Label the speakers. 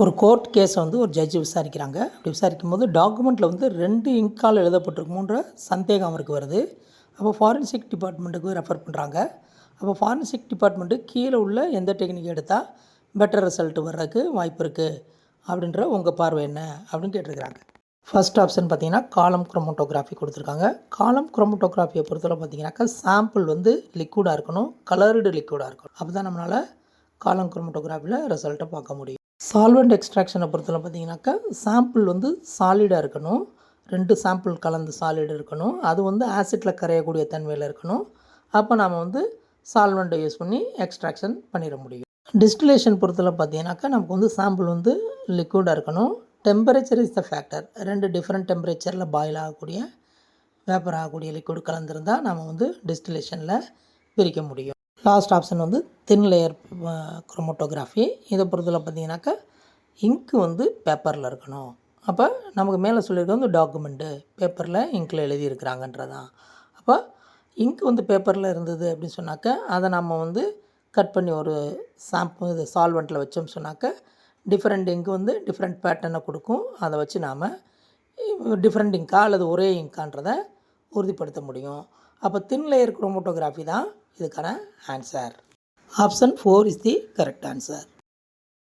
Speaker 1: ஒரு கோர்ட் கேஸை வந்து ஒரு ஜட்ஜி விசாரிக்கிறாங்க. அப்படி விசாரிக்கும்போது டாக்குமெண்ட்டில் வந்து 2 இங்கால் எழுதப்பட்டிருக்குமோன்ற சந்தேகம் அவருக்கு வருது. அப்போ ஃபாரன்சிக் டிபார்ட்மெண்ட்டுக்கு ரெஃபர் பண்ணுறாங்க. அப்போ ஃபாரன்சிக் டிபார்ட்மெண்ட்டு கீழே உள்ள எந்த டெக்னிக் எடுத்தால் பெட்டர் ரிசல்ட் வர்றதுக்கு வாய்ப்பு இருக்குது அப்படின்ற உங்கள் பார்வை என்ன அப்படின்னு கேட்டிருக்கிறாங்க. ஃபர்ஸ்ட் ஆப்ஷன் பார்த்தீங்கன்னா காலம் குரோமோட்டோகிராஃபி கொடுத்துருக்காங்க. காலம் குரோமோட்டோகிராஃபியை பொறுத்தவரை பார்த்தீங்கன்னாக்கா சாம்பிள் வந்து லிக்விடாக இருக்கணும், கலர்டு லிக்விடாக இருக்கணும். அப்போ தான் நம்மளால் காலம் குரோமோட்டோகிராஃபியில் ரிசல்ட்டை பார்க்க முடியும். சால்வெண்ட் எக்ஸ்ட்ராக்ஷனை பொறுத்தவரை பார்த்தீங்கன்னாக்கா சாம்பிள் வந்து சாலிடாக இருக்கணும், 2 சாம்பிள் கலந்து சாலிட் இருக்கணும், அது வந்து ஆசிட்டில் கரையக்கூடிய தன்மையில் இருக்கணும். அப்போ நாம் வந்து சால்வெண்ட்டை யூஸ் பண்ணி எக்ஸ்ட்ராக்ஷன் பண்ணிட முடியும். டிஸ்டிலேஷன் பொறுத்தவரை பார்த்தீங்கன்னாக்கா நமக்கு வந்து சாம்பிள் வந்து லிக்விடாக இருக்கணும். Temperature is the factor. 2 different டெம்பரேச்சரில் பாயில் ஆகக்கூடிய வேப்பர் ஆகக்கூடிய லிக்விட் கலந்துருந்தால் நம்ம வந்து டிஸ்டிலேஷனில் பிரிக்க முடியும். லாஸ்ட் ஆப்ஷன் வந்து தின் லேயர் குரோமோட்டோகிராஃபி. இதை பொறுத்தவரை பார்த்தீங்கன்னாக்கா இங்க்கு வந்து பேப்பரில் இருக்கணும். அப்போ நமக்கு மேலே சொல்லியிருக்க வந்து டாக்குமெண்ட்டு பேப்பரில் இங்கில் எழுதியிருக்கிறாங்கன்றதான். அப்போ இங்க் வந்து பேப்பரில் இருந்தது அப்படின்னு சொன்னாக்கா அதை நம்ம வந்து கட் பண்ணி ஒரு சாம்பிள் இது சால்வெண்ட்டில் வச்சோம்னு சொன்னாக்கா டிஃப்ரெண்ட் இங்க் வந்து டிஃப்ரெண்ட் பேட்டர்னை கொடுக்கும். அதை வச்சு நாம் டிஃப்ரெண்ட் இங்க்கா அல்லது ஒரே இங்கான்றதை உறுதிப்படுத்த முடியும். அப்போ தின் லேயர் குரோமோட்டோகிராஃபி தான் இதுக்கான answer. Option 4 is the correct answer.